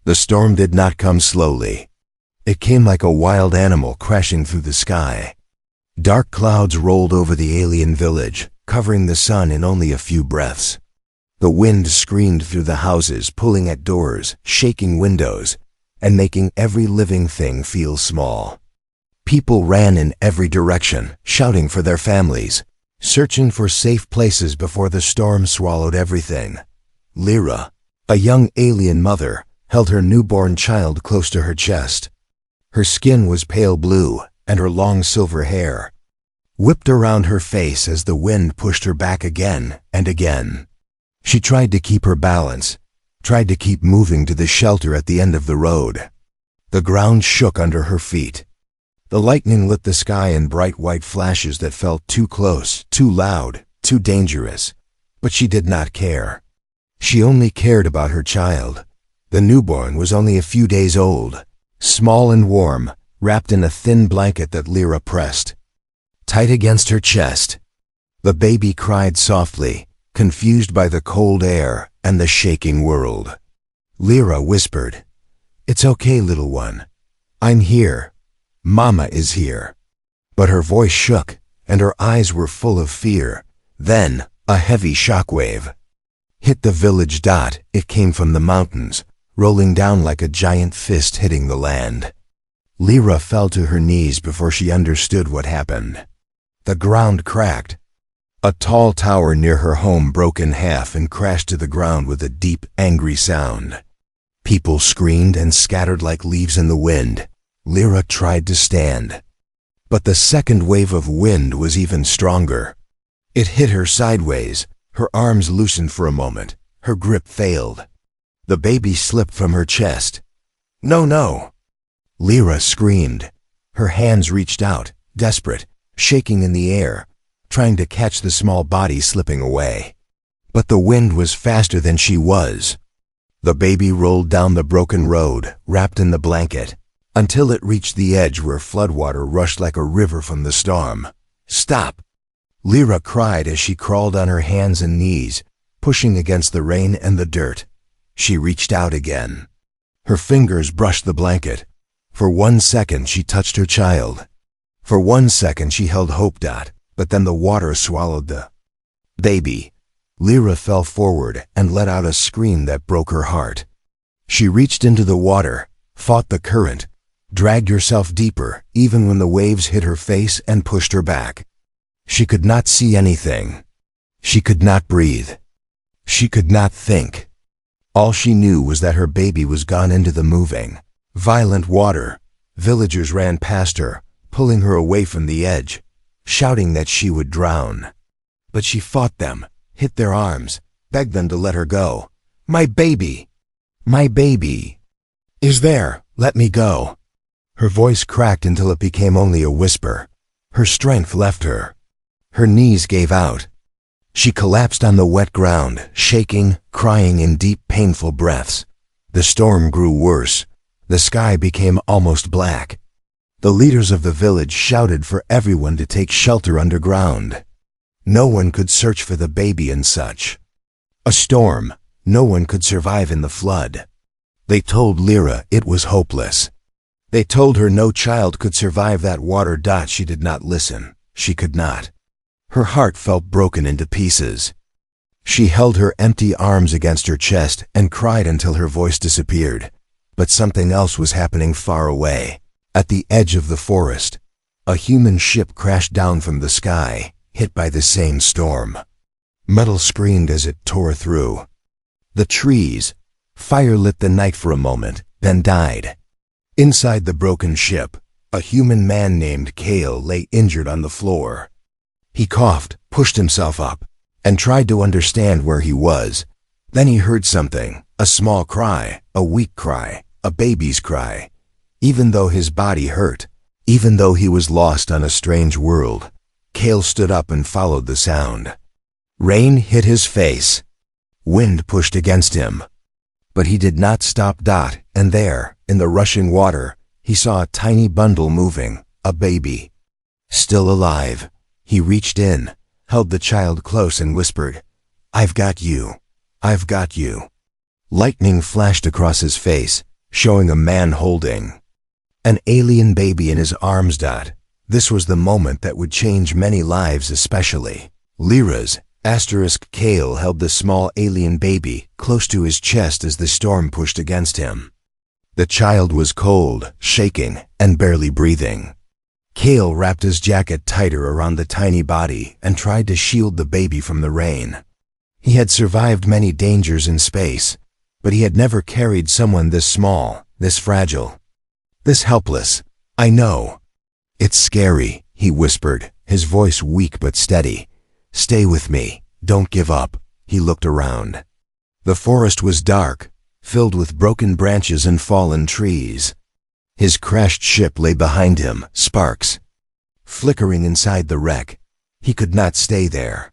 The storm did not come slowly. It came like a wild animal crashing through the sky. Dark clouds rolled over the alien village, covering the sun in only a few breaths. The wind screamed through the houses, pulling at doors, shaking windows, and making every living thing feel small. People ran in every direction, shouting for their families, searching for safe places before the storm swallowed everything. Lyra, a young alien mother, held her newborn child close to her chest. Her skin was pale blue, and her long silver hair whipped around her face as the wind pushed her back again and again. She tried to keep her balance, tried to keep moving to the shelter at the end of the road. The ground shook under her feet. The lightning lit the sky in bright white flashes that felt too close, too loud, too dangerous. But she did not care. She only cared about her child. The newborn was only a few days old, small and warm, wrapped in a thin blanket that Lyra pressed tight against her chest. The baby cried softly, confused by the cold air and the shaking world. Lyra whispered, "It's okay, little one. I'm here. Mama is here." But her voice shook, and her eyes were full of fear. Then, a heavy shockwave hit the village. It came from the mountains, rolling down like a giant fist hitting the land. Lyra fell to her knees before she understood what happened. The ground cracked. A tall tower near her home broke in half and crashed to the ground with a deep, angry sound. People screamed and scattered like leaves in the wind. Lyra tried to stand. But the second wave of wind was even stronger. It hit her sideways. Her arms loosened for a moment. Her grip failed. The baby slipped from her chest. "No, no!" Lyra screamed. Her hands reached out, desperate, shaking in the air, trying to catch the small body slipping away. But the wind was faster than she was. The baby rolled down the broken road, wrapped in the blanket, until it reached the edge where floodwater rushed like a river from the storm. "Stop!" Lyra cried as she crawled on her hands and knees, pushing against the rain and the dirt. She reached out again. Her fingers brushed the blanket. For 1 second she touched her child. For 1 second she held hope. But then the water swallowed the baby. Lyra fell forward and let out a scream that broke her heart. She reached into the water, fought the current, dragged herself deeper even when the waves hit her face and pushed her back. She could not see anything. She could not breathe. She could not think. All she knew was that her baby was gone into the moving, violent water. Villagers ran past her, pulling her away from the edge, shouting that she would drown. But she fought them, hit their arms, begged them to let her go. "My baby! My baby! Is there? Let me go!" Her voice cracked until it became only a whisper. Her strength left her. Her knees gave out. She collapsed on the wet ground, shaking, crying in deep, painful breaths. The storm grew worse. The sky became almost black. The leaders of the village shouted for everyone to take shelter underground. No one could search for the baby in such a storm. No one could survive in the flood. They told Lyra it was hopeless. They told her no child could survive that water. She did not listen. She could not. Her heart felt broken into pieces. She held her empty arms against her chest and cried until her voice disappeared. But something else was happening far away. At the edge of the forest, a human ship crashed down from the sky, hit by the same storm. Metal screamed as it tore through the trees. Fire lit the night for a moment, then died. Inside the broken ship, a human man named Kale lay injured on the floor. He coughed, pushed himself up, and tried to understand where he was. Then he heard something, a small cry, a weak cry, a baby's cry. Even though his body hurt, even though he was lost on a strange world, Kale stood up and followed the sound. Rain hit his face. Wind pushed against him. But he did not stop. And there, in the rushing water, he saw a tiny bundle moving, a baby. Still alive. He reached in, held the child close and whispered, "I've got you. I've got you." Lightning flashed across his face. showing a man holding an alien baby in his arms. This was the moment that would change many lives, especially Lyra's. Kale held the small alien baby close to his chest as the storm pushed against him. The child was cold, shaking, and barely breathing. Kale wrapped his jacket tighter around the tiny body and tried to shield the baby from the rain. He had survived many dangers in space, but he had never carried someone this small, this fragile, this helpless. "I know. It's scary," he whispered, his voice weak but steady. "Stay with me. Don't give up." He looked around. The forest was dark, filled with broken branches and fallen trees. His crashed ship lay behind him, sparks flickering inside the wreck. He could not stay there.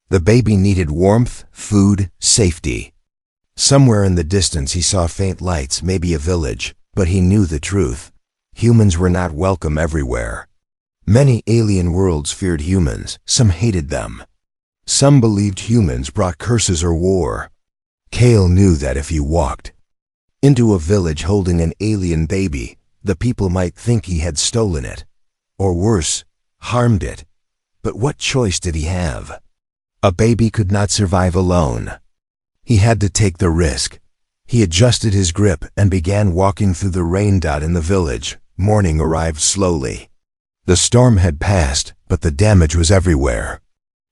The baby needed warmth, food, safety. Somewhere in the distance he saw faint lights, maybe a village, but he knew the truth. Humans were not welcome everywhere. Many alien worlds feared humans, some hated them. Some believed humans brought curses or war. Kale knew that if he walked into a village holding an alien baby, the people might think he had stolen it, or worse, harmed it. But what choice did he have? A baby could not survive alone. He had to take the risk. He adjusted his grip and began walking through the rain. In the village, morning arrived slowly. The storm had passed, but the damage was everywhere.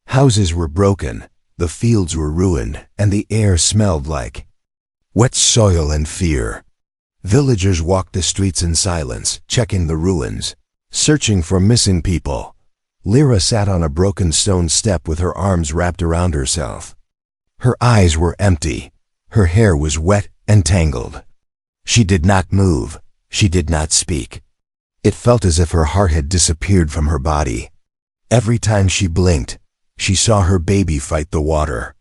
Houses were broken, the fields were ruined, and the air smelled like wet soil and fear. Villagers walked the streets in silence, checking the ruins, searching for missing people. Lyra sat on a broken stone step with her arms wrapped around herself. Her eyes were empty. Her hair was wet and tangled. She did not move. She did not speak. It felt as if her heart had disappeared from her body. Every time she blinked, she saw her baby fight the water.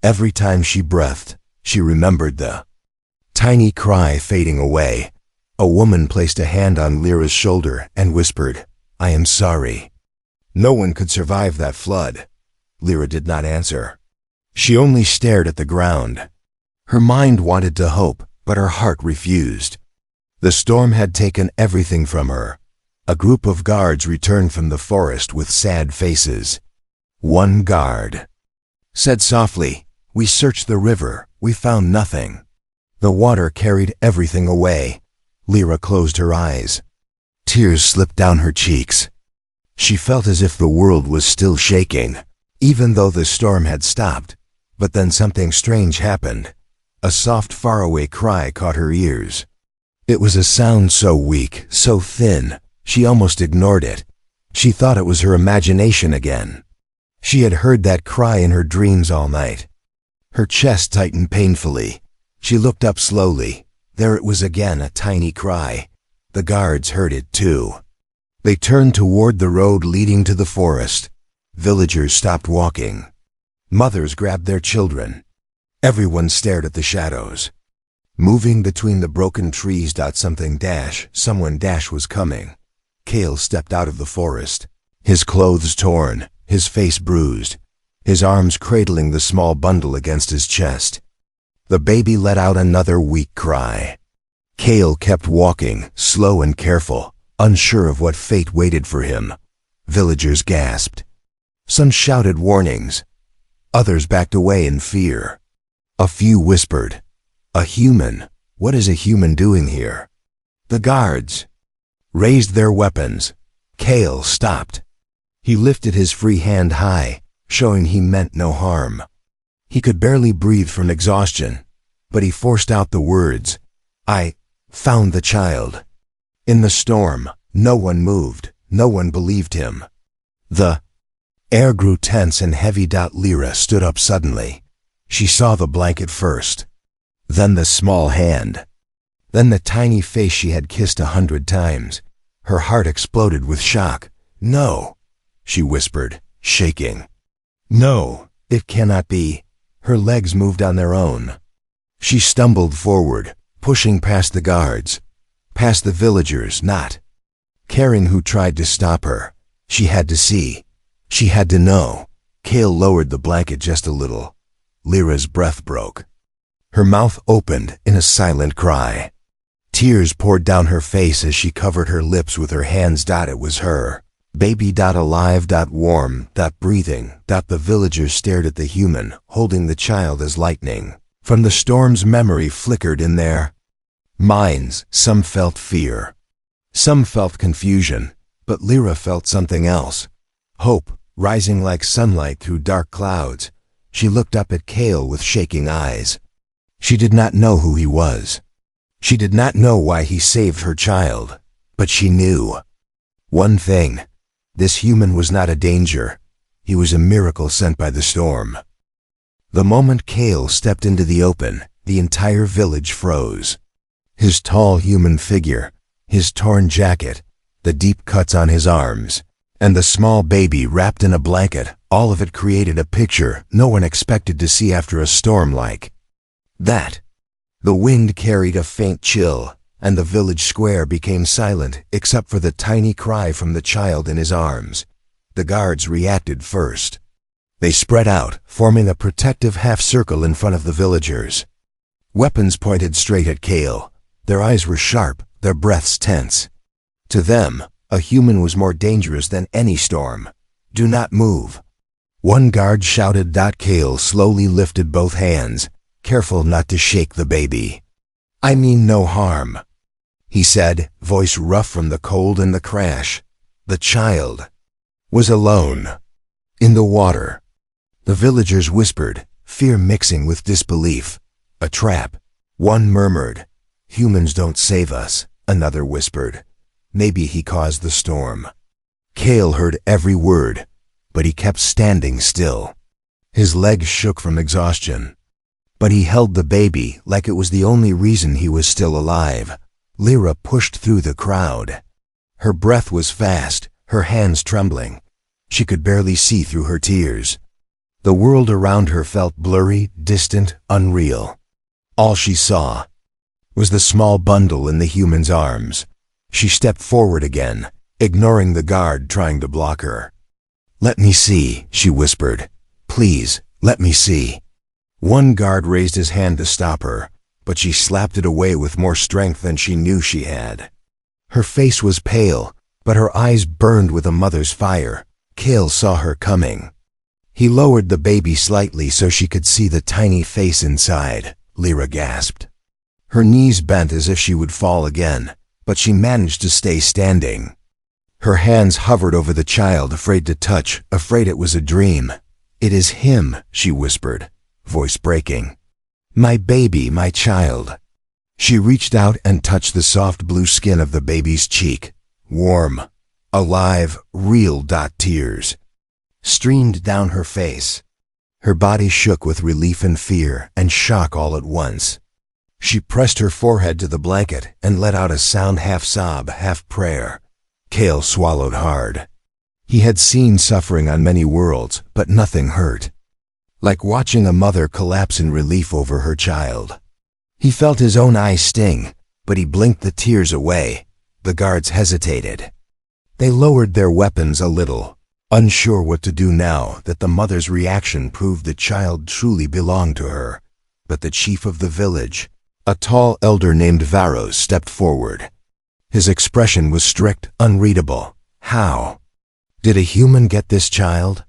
Every time she breathed, she remembered the tiny cry fading away. A woman placed a hand on Lyra's shoulder and whispered, "I am sorry." No one could survive that flood. Lyra did not answer. She only stared at the ground. Her mind wanted to hope, but her heart refused. The storm had taken everything from her. A group of guards returned from the forest with sad faces. One guard said softly, "We searched the river. We found nothing." The water carried everything away. Lyra closed her eyes. Tears slipped down her cheeks. She felt as if the world was still shaking, even though the storm had stopped. But then something strange happened. A soft, faraway cry caught her ears. It was a sound so weak, so thin, she almost ignored it. She thought it was her imagination again. She had heard that cry in her dreams all night. Her chest tightened painfully. She looked up slowly. There it was again, a tiny cry. The guards heard it too. They turned toward the road leading to the forest. Villagers stopped walking. Mothers grabbed their children. Everyone stared at the shadows. Moving between the broken trees. Someone was coming. Kale stepped out of the forest. His clothes torn, his face bruised, his arms cradling the small bundle against his chest. The baby let out another weak cry. Kale kept walking, slow and careful, unsure of what fate waited for him. Villagers gasped. Some shouted warnings. Others backed away in fear. A few whispered, "A human? What is a human doing here?" The guards raised their weapons. Kale stopped. He lifted his free hand high, showing he meant no harm. He could barely breathe from exhaustion, but he forced out the words, "I found the child." In the storm, no one moved, no one believed him. The air grew tense and heavy. Lyra stood up suddenly. She saw the blanket first, then the small hand, then the tiny face she had kissed 100 times. Her heart exploded with shock. "No," she whispered, shaking. "No, it cannot be." Her legs moved on their own. She stumbled forward, pushing past the guards, past the villagers, not caring who tried to stop her. She had to see. She had to know. Kale lowered the blanket just a little. Lyra's breath broke. Her mouth opened in a silent cry. Tears poured down her face as she covered her lips with her hands. It was her. Baby. Alive. Warm. Breathing. The villagers stared at the human, holding the child as lightning. From the storm's memory flickered in their minds. Some felt fear. Some felt confusion. But Lyra felt something else. Hope, rising like sunlight through dark clouds. She looked up at Cale with shaking eyes. She did not know who he was. She did not know why he saved her child. But she knew one thing. This human was not a danger. He was a miracle sent by the storm. The moment Cale stepped into the open, the entire village froze. His tall human figure, his torn jacket, the deep cuts on his arms, and the small baby wrapped in a blanket, all of it created a picture no one expected to see after a storm like that. The wind carried a faint chill, and the village square became silent except for the tiny cry from the child in his arms. The guards reacted first. They spread out, forming a protective half-circle in front of the villagers. Weapons pointed straight at Cale. Their eyes were sharp, their breaths tense. To them, a human was more dangerous than any storm. Do not move. One guard shouted. Cale slowly lifted both hands, careful not to shake the baby. I mean no harm, he said, voice rough from the cold and the crash. The child was alone, in the water. The villagers whispered, fear mixing with disbelief. A trap. One murmured, humans don't save us. Another whispered, maybe he caused the storm. Cale heard every word, but he kept standing still. His legs shook from exhaustion. But he held the baby like it was the only reason he was still alive. Lyra pushed through the crowd. Her breath was fast, her hands trembling. She could barely see through her tears. The world around her felt blurry, distant, unreal. All she saw was the small bundle in the human's arms. She stepped forward again, ignoring the guard trying to block her. Let me see, she whispered. Please, let me see. One guard raised his hand to stop her, but she slapped it away with more strength than she knew she had. Her face was pale, but her eyes burned with a mother's fire. Cale saw her coming. He lowered the baby slightly so she could see the tiny face inside. Lyra gasped. Her knees bent as if she would fall again, but she managed to stay standing. Her hands hovered over the child, afraid to touch, afraid it was a dream. It is him, she whispered, voice breaking. My baby, my child. She reached out and touched the soft blue skin of the baby's cheek. Warm, alive, real. Tears streamed down her face. Her body shook with relief and fear and shock all at once. She pressed her forehead to the blanket and let out a sound half sob, half prayer. Cale swallowed hard. He had seen suffering on many worlds, but nothing hurt. Like watching a mother collapse in relief over her child. He felt his own eyes sting, but he blinked the tears away. The guards hesitated. They lowered their weapons a little, unsure what to do now that the mother's reaction proved the child truly belonged to her. But the chief of the village, a tall elder named Varos, stepped forward. His expression was strict, unreadable. How did a human get this child?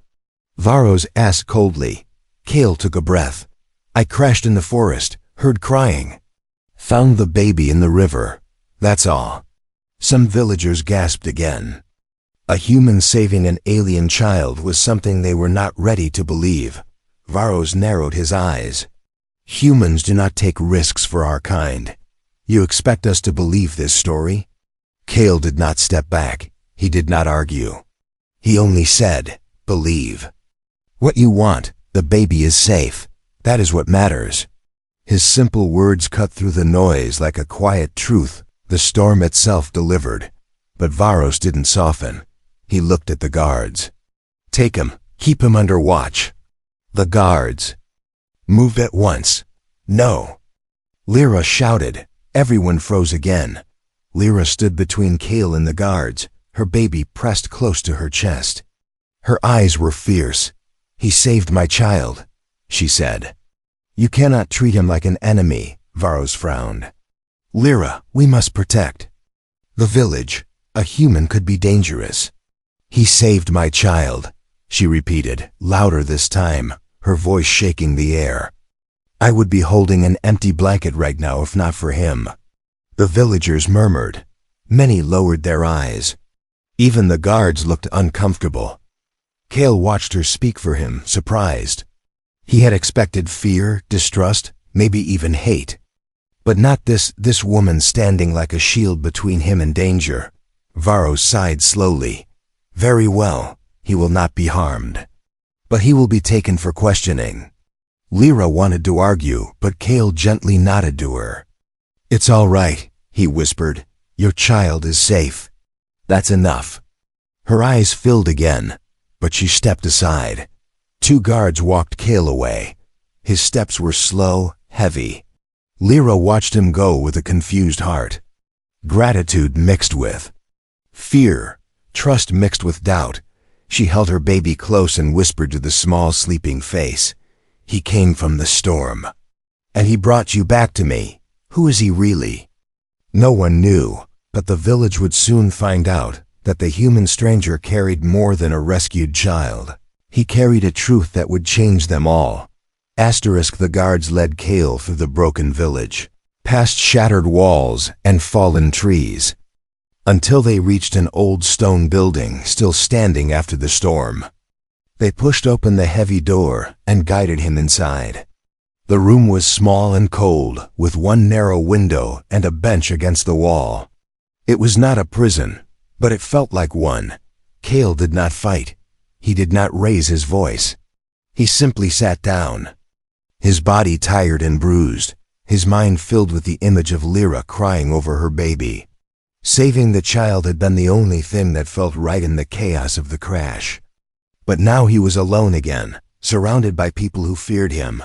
Varos asked coldly. Cale took a breath. I crashed in the forest, heard crying. Found the baby in the river. That's all. Some villagers gasped again. A human saving an alien child was something they were not ready to believe. Varos narrowed his eyes. Humans do not take risks for our kind. You expect us to believe this story? Cale did not step back. He did not argue. He only said, believe. What you want, the baby is safe. That is what matters. His simple words cut through the noise like a quiet truth the storm itself delivered. But Varos didn't soften. He looked at the guards. Take him. Keep him under watch. The guards moved at once. No. Lyra shouted. Everyone froze again. Lyra stood between Cale and the guards, her baby pressed close to her chest. Her eyes were fierce. He saved my child, she said. You cannot treat him like an enemy, Varos frowned. Lyra, we must protect the village. A human could be dangerous. He saved my child, she repeated, louder this time, her voice shaking the air. I would be holding an empty blanket right now if not for him. The villagers murmured. Many lowered their eyes. Even the guards looked uncomfortable. Cale watched her speak for him, surprised. He had expected fear, distrust, maybe even hate. But not this woman standing like a shield between him and danger. Varro sighed slowly. Very well, he will not be harmed. But he will be taken for questioning. Lyra wanted to argue, but Cale gently nodded to her. It's all right, he whispered. Your child is safe. That's enough. Her eyes filled again, but she stepped aside. 2 guards walked Cale away. His steps were slow, heavy. Lyra watched him go with a confused heart. Gratitude mixed with fear, trust mixed with doubt. She held her baby close and whispered to the small sleeping face. He came from the storm. And he brought you back to me. Who is he really? No one knew, but the village would soon find out that the human stranger carried more than a rescued child. He carried a truth that would change them all. The guards led Cale through the broken village, past shattered walls and fallen trees, until they reached an old stone building still standing after the storm. They pushed open the heavy door and guided him inside. The room was small and cold, with one narrow window and a bench against the wall. It was not a prison, but it felt like one. Cale did not fight. He did not raise his voice. He simply sat down. His body tired and bruised, his mind filled with the image of Lyra crying over her baby. Saving the child had been the only thing that felt right in the chaos of the crash. But now he was alone again, surrounded by people who feared him.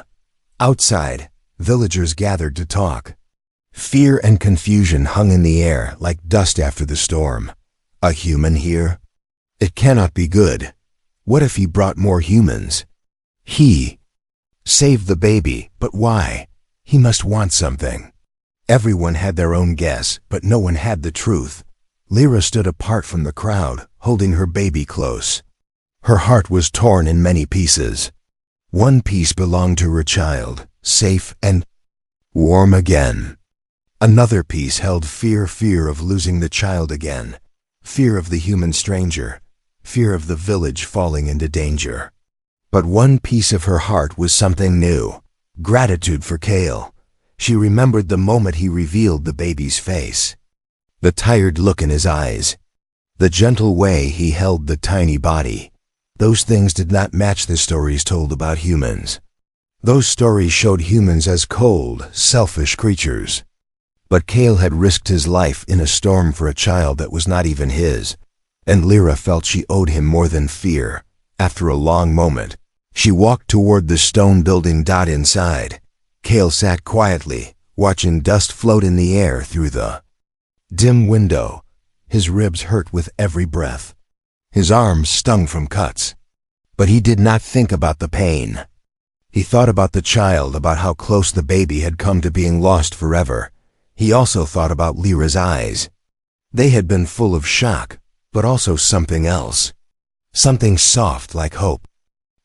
Outside, villagers gathered to talk. Fear and confusion hung in the air like dust after the storm. A human here? It cannot be good. What if he brought more humans? He saved the baby, but why? He must want something. Everyone had their own guess, but no one had the truth. Lyra stood apart from the crowd, holding her baby close. Her heart was torn in many pieces. One piece belonged to her child, safe and warm again. Another piece held fear of losing the child again, fear of the human stranger, fear of the village falling into danger. But one piece of her heart was something new, gratitude for Cale. She remembered the moment he revealed the baby's face. The tired look in his eyes. The gentle way he held the tiny body. Those things did not match the stories told about humans. Those stories showed humans as cold, selfish creatures. But Cale had risked his life in a storm for a child that was not even his, and Lyra felt she owed him more than fear. After a long moment, she walked toward the stone building. Inside, Cale sat quietly, watching dust float in the air through the dim window. His ribs hurt with every breath. His arms stung from cuts. But he did not think about the pain. He thought about the child, about how close the baby had come to being lost forever. He also thought about Lyra's eyes. They had been full of shock, but also something else. Something soft like hope.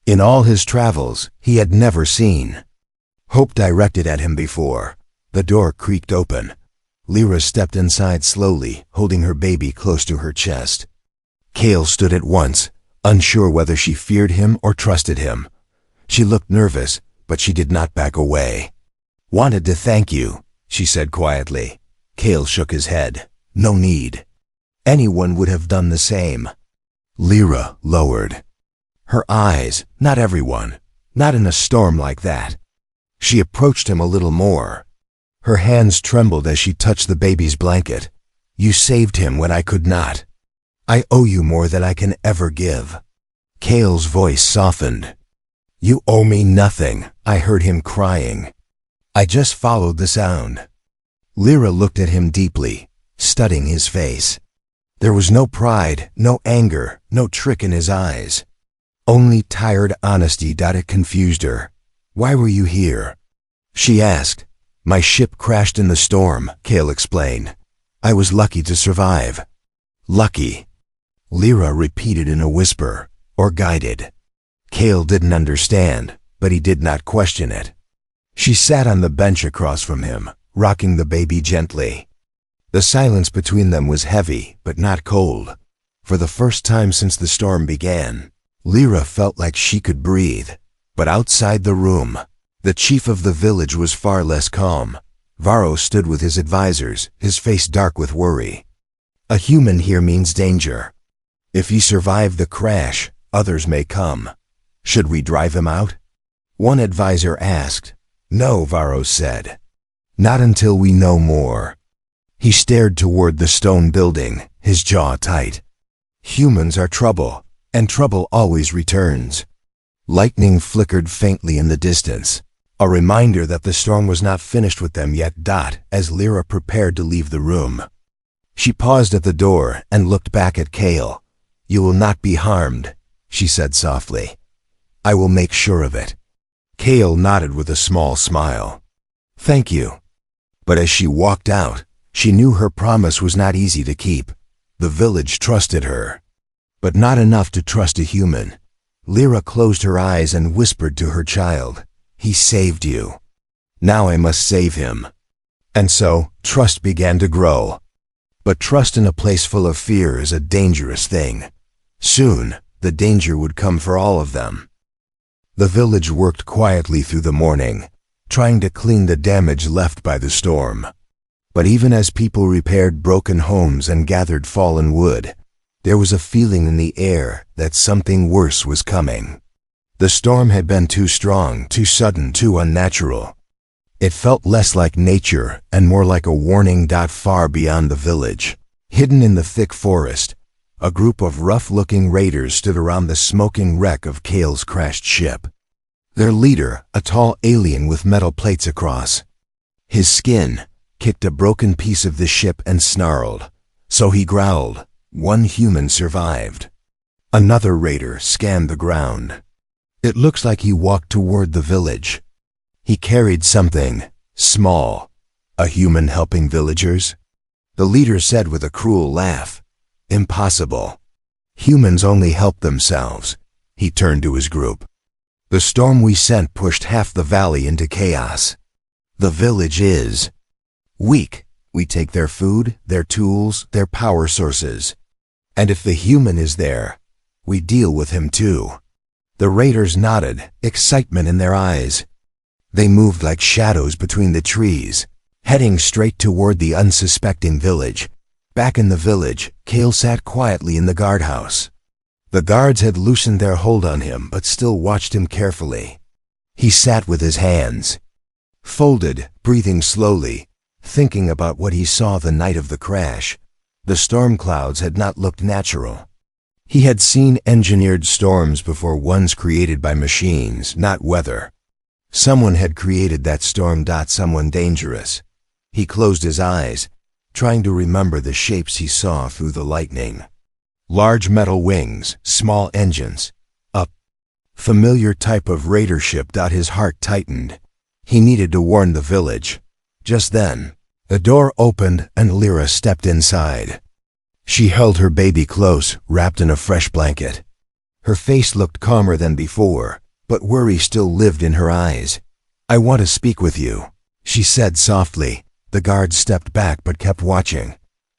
In all his travels, he had never seen hope directed at him before. The door creaked open. Lyra stepped inside slowly, holding her baby close to her chest. Cale stood at once, unsure whether she feared him or trusted him. She looked nervous, but she did not back away. "Wanted to thank you," she said quietly. Cale shook his head. "No need. Anyone would have done the same." Lyra lowered her eyes. "Not everyone. Not in a storm like that." She approached him a little more. Her hands trembled as she touched the baby's blanket. "You saved him when I could not. I owe you more than I can ever give." Cale's voice softened. "You owe me nothing," I heard him crying. "I just followed the sound." Lyra looked at him deeply, studying his face. There was no pride, no anger, no trick in his eyes. Only tired honesty. It confused her. "Why were you here?" she asked. My ship crashed in the storm, Kale explained. I was lucky to survive. Lucky, Lyra repeated in a whisper, or guided. Kale didn't understand, but he did not question it. She sat on the bench across from him, rocking the baby gently. The silence between them was heavy, but not cold. For the first time since the storm began, Lyra felt like she could breathe. But outside the room, the chief of the village was far less calm. Varro stood with his advisors, his face dark with worry. A human here means danger. If he survived the crash, others may come. Should we drive him out? One advisor asked. No, Varro said. Not until we know more. He stared toward the stone building, his jaw tight. Humans are trouble, and trouble always returns. Lightning flickered faintly in the distance, a reminder that the storm was not finished with them yet. As Lyra prepared to leave the room, she paused at the door and looked back at Kale. You will not be harmed, she said softly. I will make sure of it. Kale nodded with a small smile. Thank you. But as she walked out, she knew her promise was not easy to keep. The village trusted her, but not enough to trust a human. Lyra closed her eyes and whispered to her child, He saved you. Now I must save him. And so, trust began to grow. But trust in a place full of fear is a dangerous thing. Soon, the danger would come for all of them. The village worked quietly through the morning, trying to clean the damage left by the storm. But even as people repaired broken homes and gathered fallen wood, there was a feeling in the air that something worse was coming. The storm had been too strong, too sudden, too unnatural. It felt less like nature and more like a warning. Far beyond the village, hidden in the thick forest, a group of rough-looking raiders stood around the smoking wreck of Kale's crashed ship. Their leader, a tall alien with metal plates across his skin, kicked a broken piece of the ship and snarled. So he growled. One human survived. Another raider scanned the ground. It looks like he walked toward the village. He carried something small. A human helping villagers? The leader said with a cruel laugh. Impossible. Humans only help themselves. He turned to his group. The storm we sent pushed half the valley into chaos. The village is weak. We take their food, their tools, their power sources. And if the human is there, we deal with him too. The raiders nodded, excitement in their eyes. They moved like shadows between the trees, heading straight toward the unsuspecting village. Back in the village, Kale sat quietly in the guardhouse. The guards had loosened their hold on him but still watched him carefully. He sat with his hands folded, breathing slowly, thinking about what he saw the night of the crash. The storm clouds had not looked natural. He had seen engineered storms before, ones created by machines, not weather. Someone had created that storm. Someone dangerous. He closed his eyes, trying to remember the shapes he saw through the lightning. Large metal wings, small engines. A familiar type of raider ship. His heart tightened. He needed to warn the village. Just then, the door opened and Lyra stepped inside. She held her baby close, wrapped in a fresh blanket. Her face looked calmer than before, but worry still lived in her eyes. I want to speak with you, she said softly. The guard stepped back but kept watching.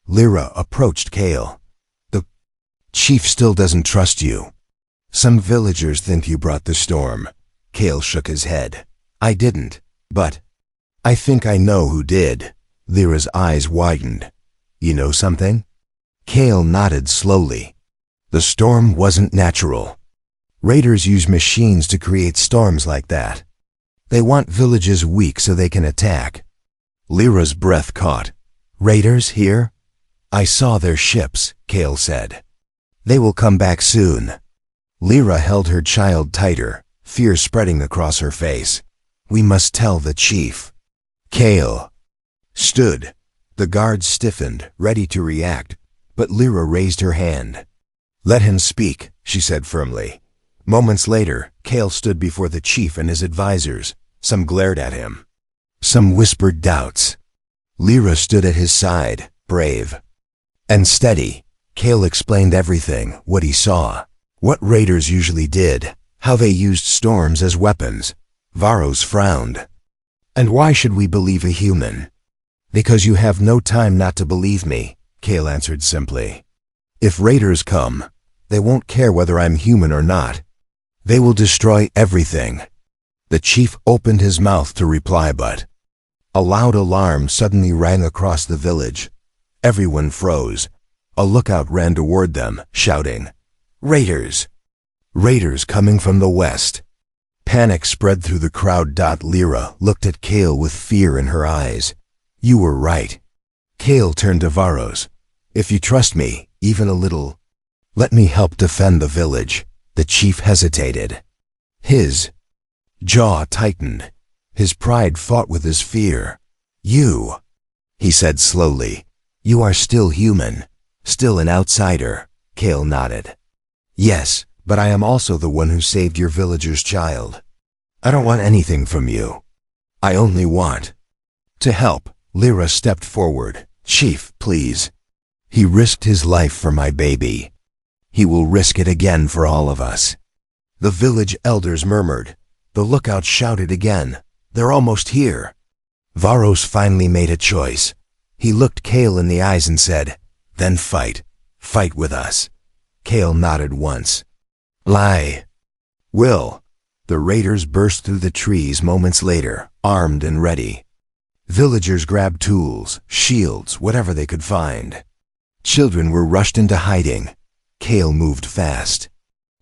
Lyra approached Kale. The chief still doesn't trust you. Some villagers think you brought the storm. Kale shook his head. I didn't, but I think I know who did. Lyra's eyes widened. You know something? Kale nodded slowly. The storm wasn't natural. Raiders use machines to create storms like that. They want villages weak so they can attack. Lyra's breath caught. Raiders here? I saw their ships, Kale said. They will come back soon. Lyra held her child tighter, fear spreading across her face. We must tell the chief. Kale stood. The guards stiffened, ready to react, but Lyra raised her hand. Let him speak, she said firmly. Moments later, Kale stood before the chief and his advisors. Some glared at him. Some whispered doubts. Lyra stood at his side, brave and steady. Kale explained everything, what he saw, what raiders usually did, how they used storms as weapons. Varos frowned. "And why should we believe a human?" "Because you have no time not to believe me," Kale answered simply. "If raiders come, they won't care whether I'm human or not. They will destroy everything." The chief opened his mouth to reply, but a loud alarm suddenly rang across the village. Everyone froze. A lookout ran toward them, shouting, "Raiders! Raiders coming from the west!" Panic spread through the crowd. Lyra looked at Kale with fear in her eyes. "You were right." Kale turned to Varos. "If you trust me, even a little, let me help defend the village." The chief hesitated. His jaw tightened. His pride fought with his fear. "You," he said slowly, "you are still human, still an outsider." Kale nodded. "Yes, but I am also the one who saved your villager's child. I don't want anything from you. I only want to help." Lyra stepped forward. "Chief, please. He risked his life for my baby. He will risk it again for all of us." The village elders murmured. The lookout shouted again, "They're almost here." Varos finally made a choice. He looked Kale in the eyes and said, "Then fight. Fight with us." Kale nodded once. "Lie." "Will." The raiders burst through the trees moments later, armed and ready. Villagers grabbed tools, shields, whatever they could find. Children were rushed into hiding. Kale moved fast.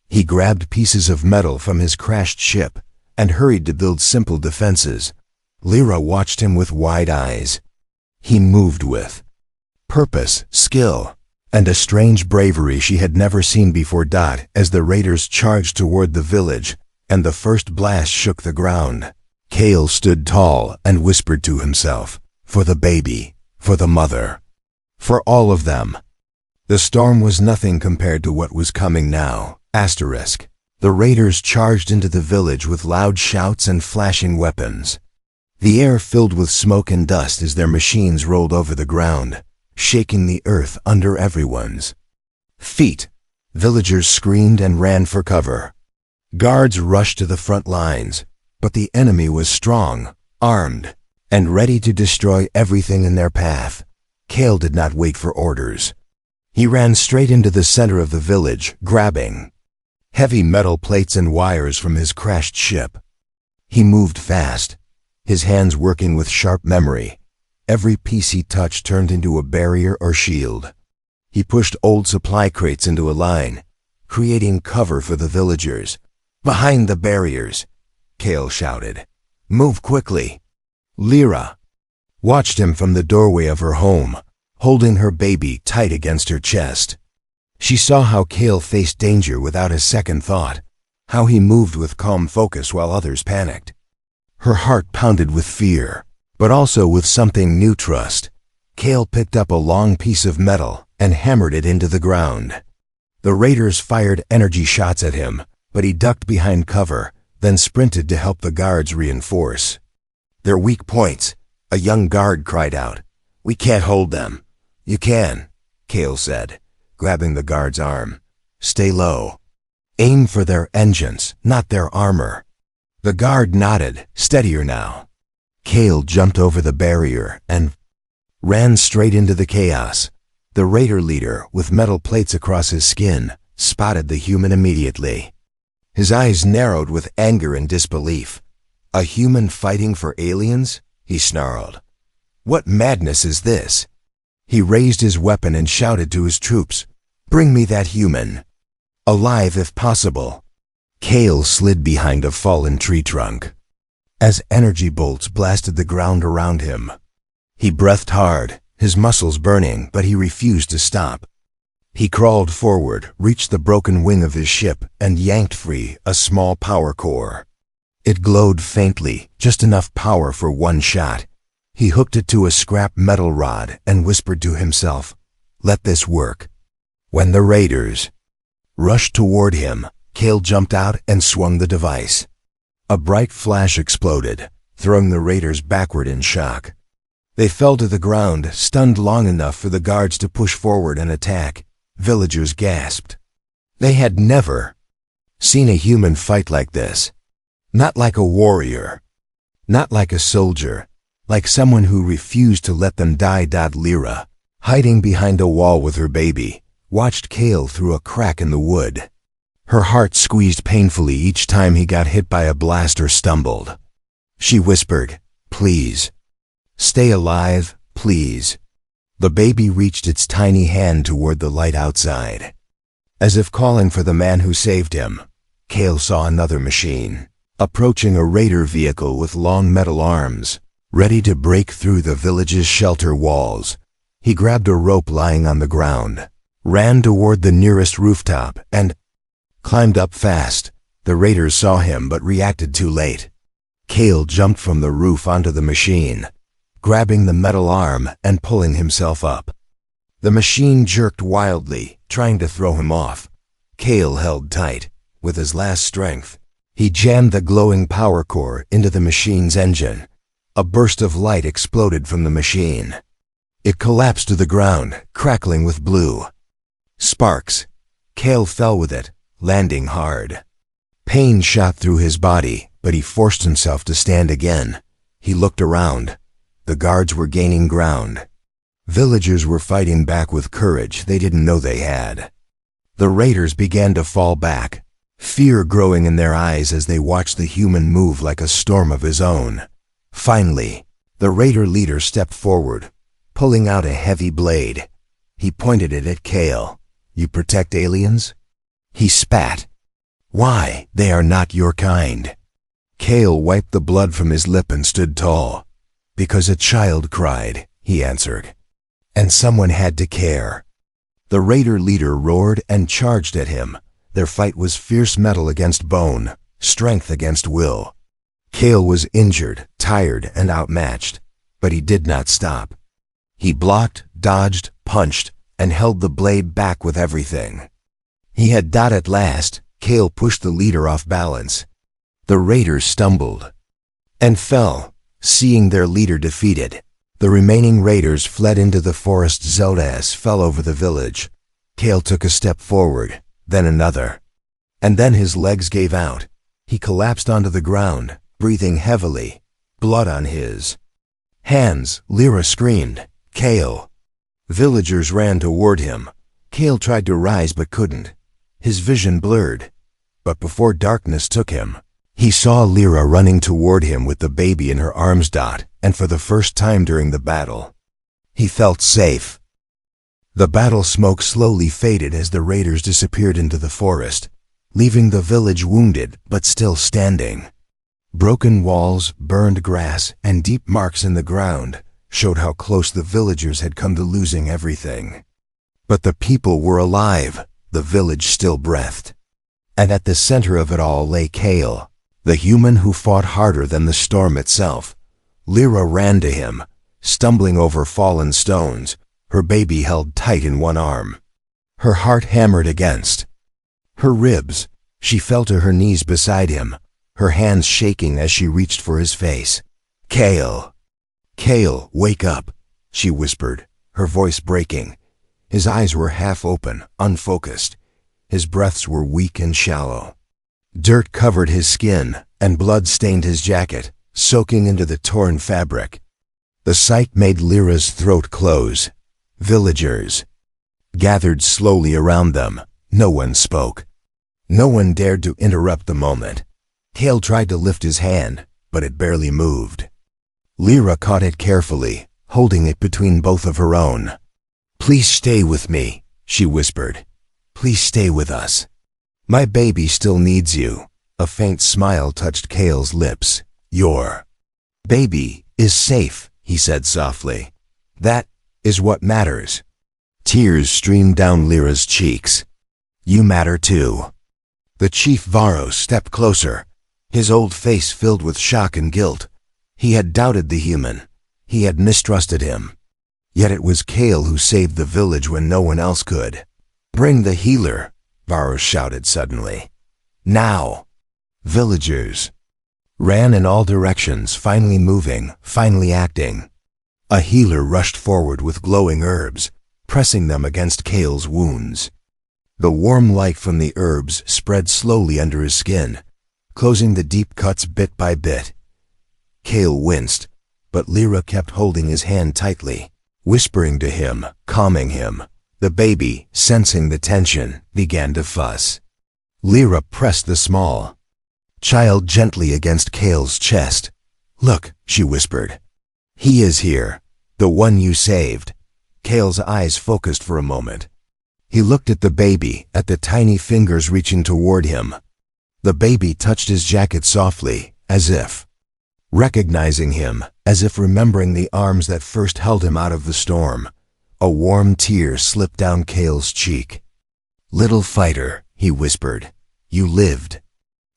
He grabbed pieces of metal from his crashed ship and hurried to build simple defenses. Lyra watched him with wide eyes. He moved with purpose, skill, and a strange bravery she had never seen before. As the raiders charged toward the village, and the first blast shook the ground, Kale stood tall and whispered to himself, "For the baby, for the mother, for all of them." The storm was nothing compared to what was coming now. The raiders charged into the village with loud shouts and flashing weapons. The air filled with smoke and dust as their machines rolled over the ground, shaking the earth under everyone's feet. Villagers screamed and ran for cover. Guards rushed to the front lines, but the enemy was strong, armed, and ready to destroy everything in their path. Kale did not wait for orders. He ran straight into the center of the village, grabbing heavy metal plates and wires from his crashed ship. He moved fast, his hands working with sharp memory. Every piece he touched turned into a barrier or shield. He pushed old supply crates into a line, creating cover for the villagers. "Behind the barriers," Kale shouted. "Move quickly." Lyra watched him from the doorway of her home, holding her baby tight against her chest. She saw how Kale faced danger without a second thought, how he moved with calm focus while others panicked. Her heart pounded with fear, but also with something new: trust. Kale picked up a long piece of metal and hammered it into the ground. The raiders fired energy shots at him, but he ducked behind cover, then sprinted to help the guards reinforce. "They're weak points," a young guard cried out. "We can't hold them." "You can," Kale said, grabbing the guard's arm. "Stay low. Aim for their engines, not their armor." The guard nodded, steadier now. Kale jumped over the barrier and ran straight into the chaos. The raider leader, with metal plates across his skin, spotted the human immediately. His eyes narrowed with anger and disbelief. "A human fighting for aliens?" he snarled. "What madness is this?" He raised his weapon and shouted to his troops, "Bring me that human. Alive if possible." Kale slid behind a fallen tree trunk. As energy bolts blasted the ground around him, he breathed hard, his muscles burning, but he refused to stop. He crawled forward, reached the broken wing of his ship, and yanked free a small power core. It glowed faintly, just enough power for one shot. He hooked it to a scrap metal rod and whispered to himself, "Let this work." When the raiders rushed toward him, Kale jumped out and swung the device. A bright flash exploded. throwing the raiders backward in shock. They fell to the ground, stunned long enough for the guards to push forward and attack. Villagers gasped. They had never seen a human fight like this. Not like a warrior. Not like a soldier. Like someone who refused to let them die. Lyra, hiding behind a wall with her baby, watched Cale through a crack in the wood. Her heart squeezed painfully each time he got hit by a blast or stumbled. She whispered, "Please. Stay alive, please." The baby reached its tiny hand toward the light outside. As if calling for the man who saved him, Cale saw another machine, approaching a raider vehicle with long metal arms, ready to break through the village's shelter walls. He grabbed a rope lying on the ground, ran toward the nearest rooftop, and climbed up fast. The raiders saw him but reacted too late. Cale jumped from the roof onto the machine, grabbing the metal arm and pulling himself up. The machine jerked wildly, trying to throw him off. Cale held tight. With his last strength, he jammed the glowing power core into the machine's engine. A burst of light exploded from the machine. It collapsed to the ground, crackling with blue sparks. Cale fell with it, landing hard. Pain shot through his body, but he forced himself to stand again. He looked around. The guards were gaining ground. Villagers were fighting back with courage they didn't know they had. The raiders began to fall back, fear growing in their eyes as they watched the human move like a storm of his own. Finally, the raider leader stepped forward, pulling out a heavy blade. He pointed it at Cale. "You protect aliens?" He spat. "Why? They are not your kind." Cale wiped the blood from his lip and stood tall. "Because a child cried," he answered. "And someone had to care." The raider leader roared and charged at him. Their fight was fierce metal against bone, strength against will. Cale was injured, tired, and outmatched, but he did not stop. He blocked, dodged, punched, and held the blade back with everything. He had died at last. Cale pushed the leader off balance. The raiders stumbled and fell, seeing their leader defeated. The remaining raiders fled into the forest. Zeldas fell over the village. Cale took a step forward, then another. And then his legs gave out. He collapsed onto the ground, breathing heavily, blood on his hands. Lyra screamed, "Cale!" Villagers ran toward him. Cale tried to rise but couldn't. His vision blurred. But before darkness took him, he saw Lyra running toward him with the baby in her arms. And for the first time during the battle, he felt safe. The battle smoke slowly faded as the raiders disappeared into the forest, leaving the village wounded but still standing. Broken walls, burned grass, and deep marks in the ground showed how close the villagers had come to losing everything. But the people were alive. The village still breathed. And at the center of it all lay Cale, the human who fought harder than the storm itself. Lyra ran to him, stumbling over fallen stones, her baby held tight in one arm. Her heart hammered against her ribs. She fell to her knees beside him, her hands shaking as she reached for his face. "Cale! Cale, wake up!" she whispered, her voice breaking. His eyes were half open, unfocused. His breaths were weak and shallow. Dirt covered his skin, and blood stained his jacket, soaking into the torn fabric. The sight made Lyra's throat close. Villagers gathered slowly around them. No one spoke. No one dared to interrupt the moment. Cale tried to lift his hand, but it barely moved. Lyra caught it carefully, holding it between both of her own. "Please stay with me," she whispered. "Please stay with us. My baby still needs you." A faint smile touched Cale's lips. "Your baby is safe," he said softly. "That is what matters." Tears streamed down Lyra's cheeks. "You matter too." The chief Varos stepped closer, his old face filled with shock and guilt. He had doubted the human. He had mistrusted him. Yet it was Cale who saved the village when no one else could. "Bring the healer," Varos shouted suddenly. "Now!" Villagers ran in all directions, finally moving, finally acting. A healer rushed forward with glowing herbs, pressing them against Kale's wounds. The warm light from the herbs spread slowly under his skin, closing the deep cuts bit by bit. Kale winced, but Lyra kept holding his hand tightly, whispering to him, calming him. The baby, sensing the tension, began to fuss. Lyra pressed the small child gently against Kale's chest. "Look," she whispered. "He is here, the one you saved." Kale's eyes focused for a moment. He looked at the baby, at the tiny fingers reaching toward him. The baby touched his jacket softly, as if recognizing him, as if remembering the arms that first held him out of the storm. A warm tear slipped down Kale's cheek. "Little fighter," he whispered, "you lived."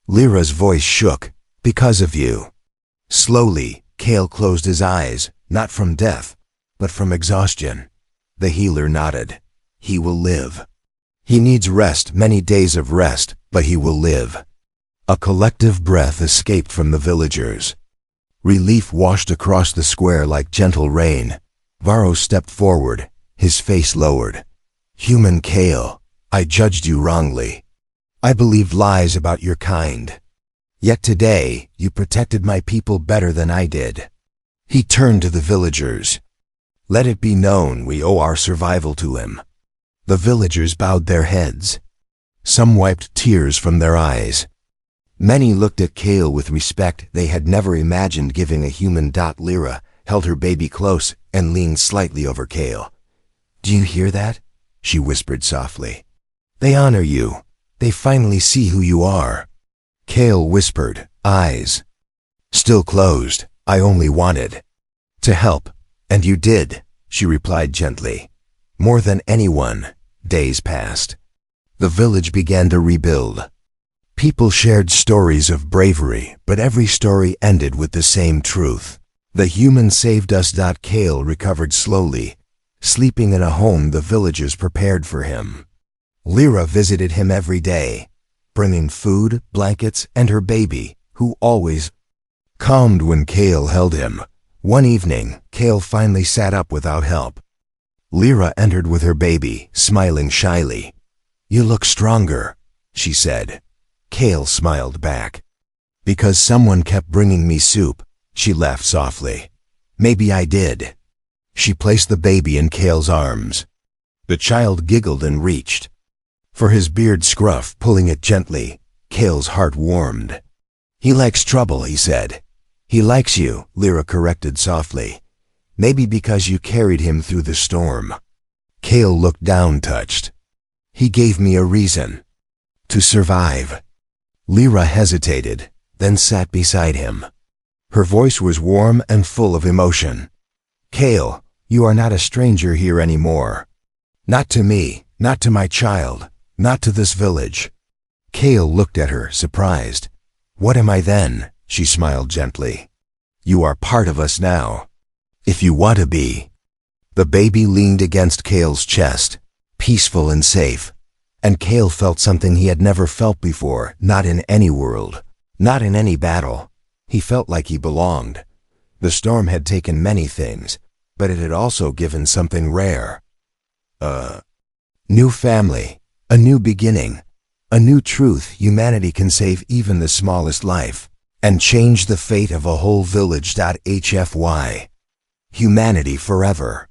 Lyra's voice shook. "Because of you." Slowly, Kale closed his eyes, not from death, but from exhaustion. The healer nodded. "He will live. He needs rest, many days of rest, but he will live." A collective breath escaped from the villagers. Relief washed across the square like gentle rain. Varro stepped forward, his face lowered. "Human Kale, I judged you wrongly. I believed lies about your kind. Yet today, you protected my people better than I did." He turned to the villagers. "Let it be known we owe our survival to him." The villagers bowed their heads. Some wiped tears from their eyes. Many looked at Kale with respect they had never imagined giving a human. Lyra held her baby close and leaned slightly over Kale. "Do you hear that?" she whispered softly. "They honor you. They finally see who you are." Kale whispered, eyes still closed. "I only wanted to help, and you did," she replied gently. "More than anyone." Days passed. The village began to rebuild. People shared stories of bravery, but every story ended with the same truth. The human saved us. Kale recovered slowly, sleeping in a home the villagers prepared for him. Lyra visited him every day, bringing food, blankets, and her baby, who always calmed when Kale held him. One evening, Kale finally sat up without help. Lyra entered with her baby, smiling shyly. "You look stronger," she said. Kale smiled back. "Because someone kept bringing me soup," she laughed softly. "Maybe I did." She placed the baby in Kale's arms. The child giggled and reached for his beard scruff, pulling it gently. Kale's heart warmed. "He likes trouble," he said. "He likes you," Lyra corrected softly. "Maybe because you carried him through the storm." Kale looked down, touched. "He gave me a reason to survive." Lyra hesitated, then sat beside him. Her voice was warm and full of emotion. "Kale, you are not a stranger here anymore. Not to me, not to my child, not to this village." Kale looked at her, surprised. "What am I then?" She smiled gently. "You are part of us now. If you want to be." The baby leaned against Kale's chest, peaceful and safe. And Kale felt something he had never felt before, not in any world, not in any battle. He felt like he belonged. The storm had taken many things, but it had also given something rare. A new family, a new beginning, a new truth: humanity can save even the smallest life, and change the fate of a whole village. HFY. Humanity forever.